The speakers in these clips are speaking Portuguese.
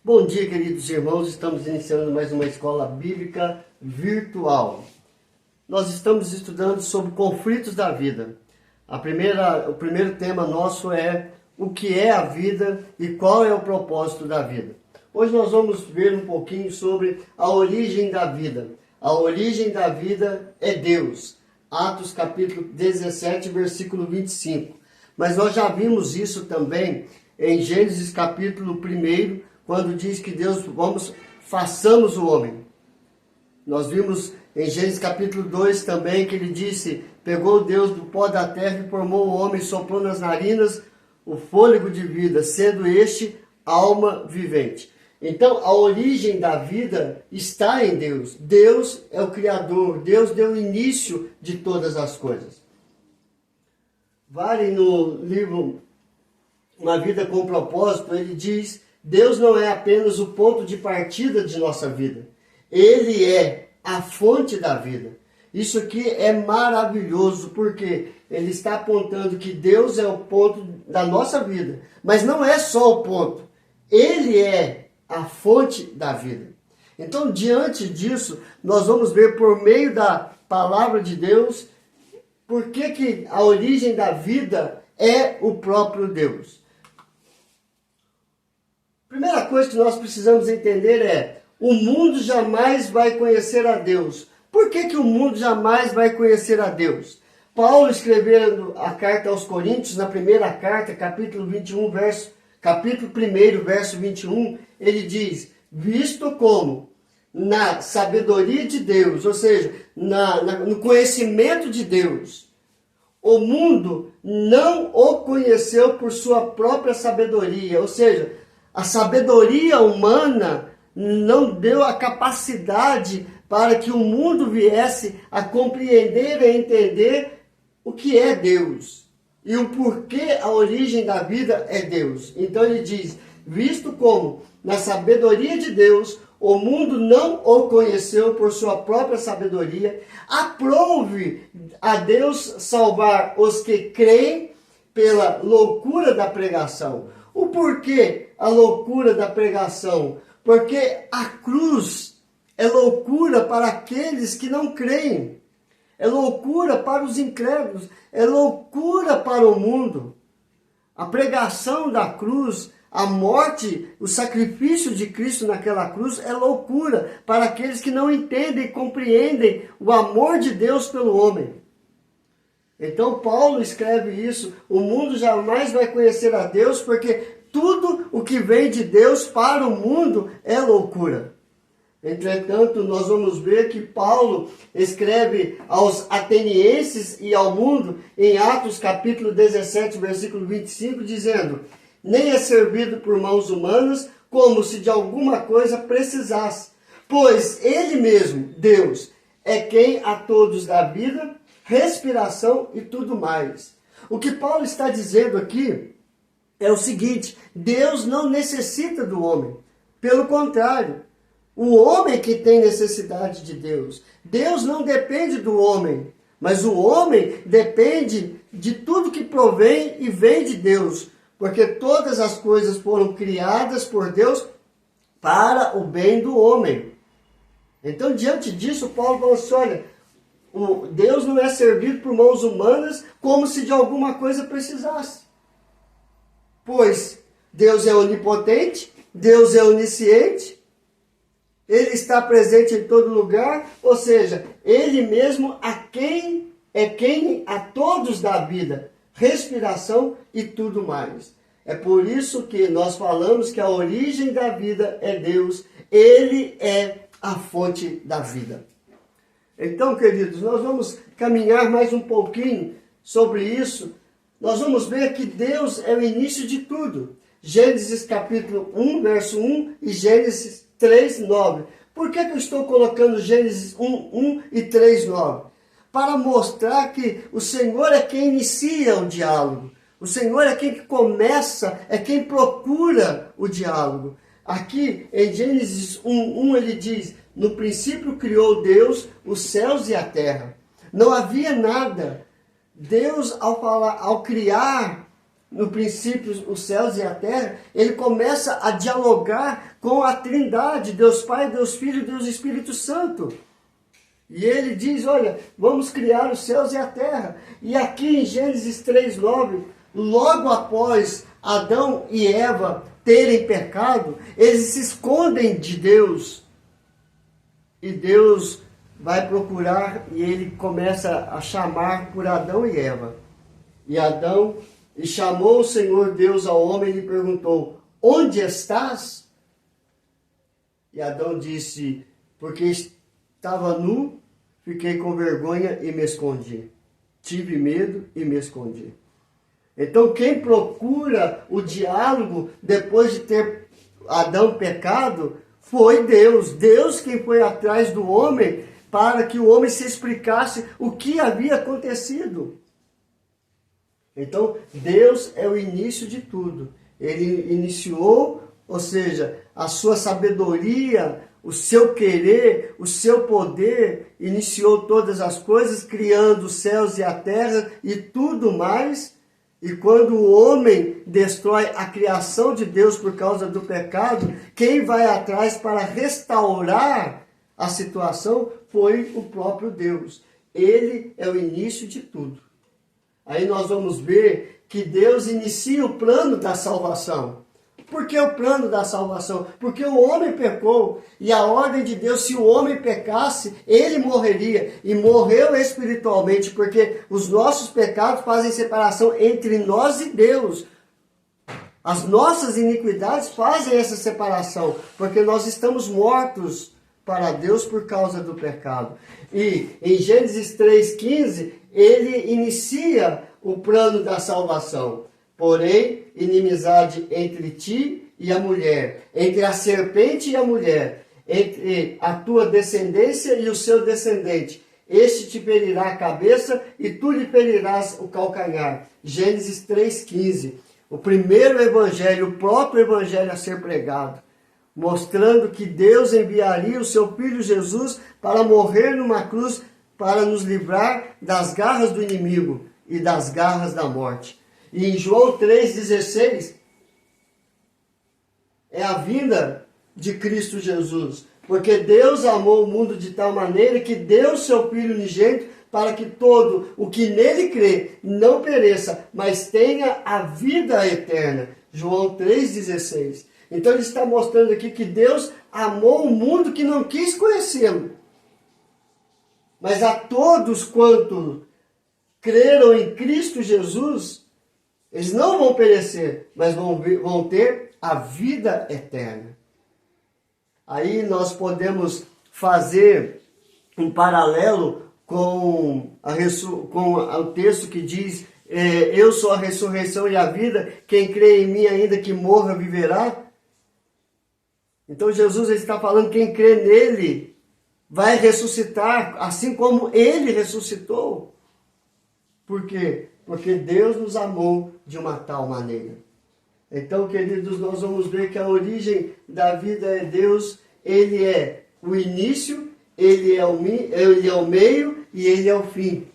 Bom dia, queridos irmãos. Estamos iniciando mais uma escola bíblica virtual. Nós estamos estudando sobre conflitos da vida. O primeiro tema nosso é o que é a vida e qual é o propósito da vida. Hoje nós vamos ver um pouquinho sobre a origem da vida. A origem da vida é Deus. Atos capítulo 17, versículo 25. Mas nós já vimos isso também em Gênesis capítulo 1, quando diz que Deus, façamos o homem. Nós vimos em Gênesis capítulo 2 também que ele disse, pegou Deus do pó da terra e formou o homem, soprou nas narinas o fôlego de vida, sendo este alma vivente. Então, a origem da vida está em Deus. Deus é o Criador. Deus deu o início de todas as coisas. Vale no livro Uma Vida com Propósito, ele diz, Deus não é apenas o ponto de partida de nossa vida. Ele é a fonte da vida. Isso aqui é maravilhoso, porque ele está apontando que Deus é o ponto da nossa vida. Mas não é só o ponto. Ele é a fonte da vida. Então, diante disso, nós vamos ver por meio da palavra de Deus, por que a origem da vida é o próprio Deus. Primeira coisa que nós precisamos entender é, o mundo jamais vai conhecer a Deus. Por que o mundo jamais vai conhecer a Deus? Paulo, escrevendo a carta aos Coríntios, na primeira carta, capítulo 1, verso 21, ele diz, visto como na sabedoria de Deus, ou seja, no conhecimento de Deus, o mundo não o conheceu por sua própria sabedoria, ou seja, a sabedoria humana não deu a capacidade para que o mundo viesse a compreender e entender o que é Deus e o porquê a origem da vida é Deus. Então ele diz, visto como na sabedoria de Deus o mundo não o conheceu por sua própria sabedoria, aprove a Deus salvar os que creem pela loucura da pregação. O porquê a loucura da pregação? Porque a cruz é loucura para aqueles que não creem. É loucura para os incrédulos. É loucura para o mundo. A pregação da cruz, a morte, o sacrifício de Cristo naquela cruz é loucura para aqueles que não entendem e compreendem o amor de Deus pelo homem. Então Paulo escreve isso, o mundo jamais vai conhecer a Deus porque tudo o que vem de Deus para o mundo é loucura. Entretanto, nós vamos ver que Paulo escreve aos atenienses e ao mundo em Atos capítulo 17, versículo 25, dizendo, nem é servido por mãos humanas como se de alguma coisa precisasse, pois ele mesmo, Deus, é quem a todos dá vida, respiração e tudo mais. O que Paulo está dizendo aqui é o seguinte, Deus não necessita do homem. Pelo contrário, o homem que tem necessidade de Deus. Deus não depende do homem, mas o homem depende de tudo que provém e vem de Deus. Porque todas as coisas foram criadas por Deus para o bem do homem. Então, diante disso, Paulo falou assim, olha, Deus não é servido por mãos humanas como se de alguma coisa precisasse. Pois Deus é onipotente, Deus é onisciente, Ele está presente em todo lugar, ou seja, Ele mesmo quem a todos dá vida, respiração e tudo mais. É por isso que nós falamos que a origem da vida é Deus, Ele é a fonte da vida. Então, queridos, nós vamos caminhar mais um pouquinho sobre isso. Nós vamos ver que Deus é o início de tudo. Gênesis capítulo 1, verso 1 e Gênesis 3, 9. Por que eu estou colocando Gênesis 1, 1 e 3, 9? Para mostrar que o Senhor é quem inicia o diálogo. O Senhor é quem começa, é quem procura o diálogo. Aqui em Gênesis 1, 1 ele diz, no princípio criou Deus os céus e a terra. Não havia nada. Deus, ao criar no princípio os céus e a terra, ele começa a dialogar com a Trindade, Deus Pai, Deus Filho e Deus Espírito Santo. E ele diz, olha, vamos criar os céus e a terra. E aqui em Gênesis 3:9, logo após Adão e Eva terem pecado, eles se escondem de Deus. E Deus vai procurar e ele começa a chamar por Adão e Eva. E chamou o Senhor Deus ao homem e lhe perguntou, onde estás? E Adão disse, porque estava nu, fiquei com vergonha e me escondi. Tive medo e me escondi. Então quem procura o diálogo depois de ter Adão pecado foi Deus. Deus quem foi atrás do homem para que o homem se explicasse o que havia acontecido. Então Deus é o início de tudo. Ele iniciou, ou seja, a sua sabedoria, o seu querer, o seu poder, iniciou todas as coisas, criando os céus e a terra e tudo mais. E quando o homem destrói a criação de Deus por causa do pecado, quem vai atrás para restaurar a situação foi o próprio Deus. Ele é o início de tudo. Aí nós vamos ver que Deus inicia o plano da salvação. Por que o plano da salvação? Porque o homem pecou e a ordem de Deus, se o homem pecasse, ele morreria. E morreu espiritualmente, porque os nossos pecados fazem separação entre nós e Deus. As nossas iniquidades fazem essa separação, porque nós estamos mortos para Deus por causa do pecado. E em Gênesis 3,15, ele inicia o plano da salvação. Porém, inimizade entre ti e a mulher, entre a serpente e a mulher, entre a tua descendência e o seu descendente. Este te ferirá a cabeça e tu lhe ferirás o calcanhar. Gênesis 3,15. O primeiro evangelho, o próprio evangelho a ser pregado, mostrando que Deus enviaria o seu Filho Jesus para morrer numa cruz para nos livrar das garras do inimigo e das garras da morte. E em João 3,16, é a vinda de Cristo Jesus. Porque Deus amou o mundo de tal maneira que deu seu Filho unigênito para que todo o que nele crê não pereça, mas tenha a vida eterna. João 3,16. Então ele está mostrando aqui que Deus amou o mundo que não quis conhecê-lo. Mas a todos quanto creram em Cristo Jesus, eles não vão perecer, mas vão ter a vida eterna. Aí nós podemos fazer um paralelo com o texto que diz, eu sou a ressurreição e a vida, quem crê em mim ainda que morra viverá. Então Jesus está falando que quem crê nele vai ressuscitar, assim como ele ressuscitou. Por quê? Porque Deus nos amou de uma tal maneira. Então, queridos, nós vamos ver que a origem da vida é Deus. Ele é o início, ele é o meio e ele é o fim.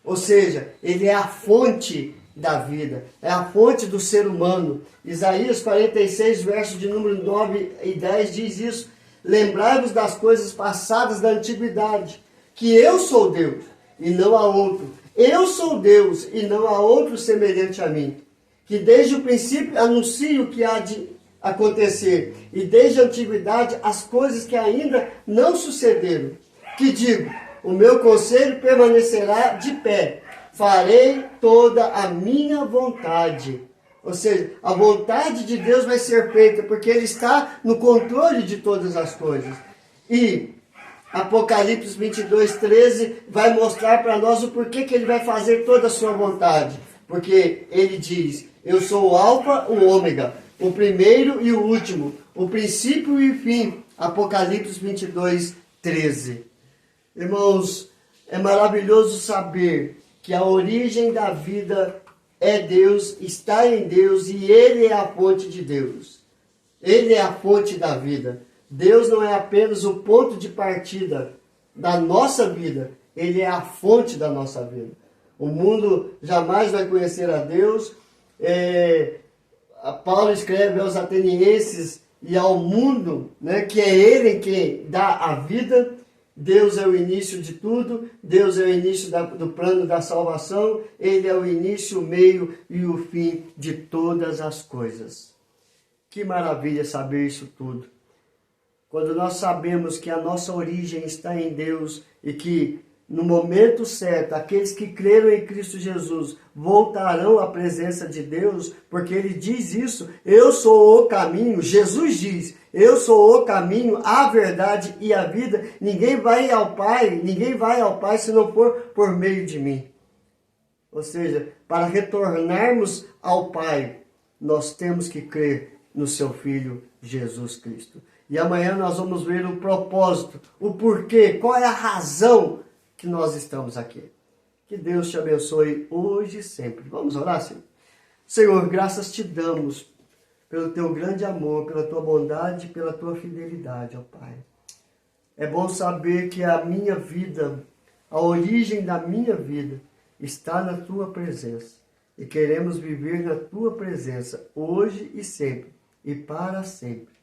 Ou seja, ele é a fonte da vida, é a fonte do ser humano. Isaías 46, versos de número 9 e 10 diz isso. Lembrai-vos das coisas passadas da antiguidade, que eu sou Deus e não há outro. Eu sou Deus e não há outro semelhante a mim, que desde o princípio anuncio o que há de acontecer, e desde a antiguidade as coisas que ainda não sucederam. Que digo, o meu conselho permanecerá de pé, farei toda a minha vontade. Ou seja, a vontade de Deus vai ser feita, porque Ele está no controle de todas as coisas. E Apocalipse 22:13 vai mostrar para nós o porquê que Ele vai fazer toda a sua vontade. Porque Ele diz, eu sou o Alfa, o Ômega, o primeiro e o último, o princípio e o fim. Apocalipse 22:13. Irmãos, é maravilhoso saber que a origem da vida é Deus, está em Deus e Ele é a fonte de Deus. Ele é a fonte da vida. Deus não é apenas o ponto de partida da nossa vida, Ele é a fonte da nossa vida. O mundo jamais vai conhecer a Deus, Paulo escreve aos atenienses e ao mundo, né, que é Ele quem dá a vida. Deus é o início de tudo, Deus é o início do plano da salvação, Ele é o início, o meio e o fim de todas as coisas. Que maravilha saber isso tudo. Quando nós sabemos que a nossa origem está em Deus e que no momento certo, aqueles que creram em Cristo Jesus voltarão à presença de Deus, porque Ele diz isso, eu sou o caminho, Jesus diz, eu sou o caminho, a verdade e a vida, ninguém vai ao Pai se não for por meio de mim. Ou seja, para retornarmos ao Pai, nós temos que crer no seu Filho Jesus Cristo. E amanhã nós vamos ver o propósito, o porquê, qual é a razão que nós estamos aqui. Que Deus te abençoe hoje e sempre. Vamos orar, Senhor? Senhor, graças te damos pelo teu grande amor, pela tua bondade, pela tua fidelidade, ó Pai. É bom saber que a minha vida, a origem da minha vida, está na tua presença. E queremos viver na tua presença, hoje e sempre, e para sempre.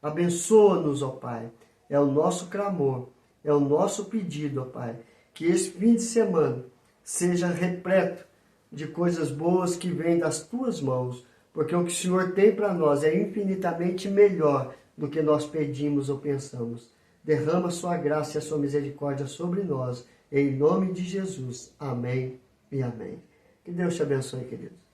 Abençoa-nos, ó Pai. É o nosso clamor, é o nosso pedido, ó Pai. Que esse fim de semana seja repleto de coisas boas que vêm das tuas mãos, porque o que o Senhor tem para nós é infinitamente melhor do que nós pedimos ou pensamos. Derrama a sua graça e a sua misericórdia sobre nós, em nome de Jesus. Amém e amém. Que Deus te abençoe, querido.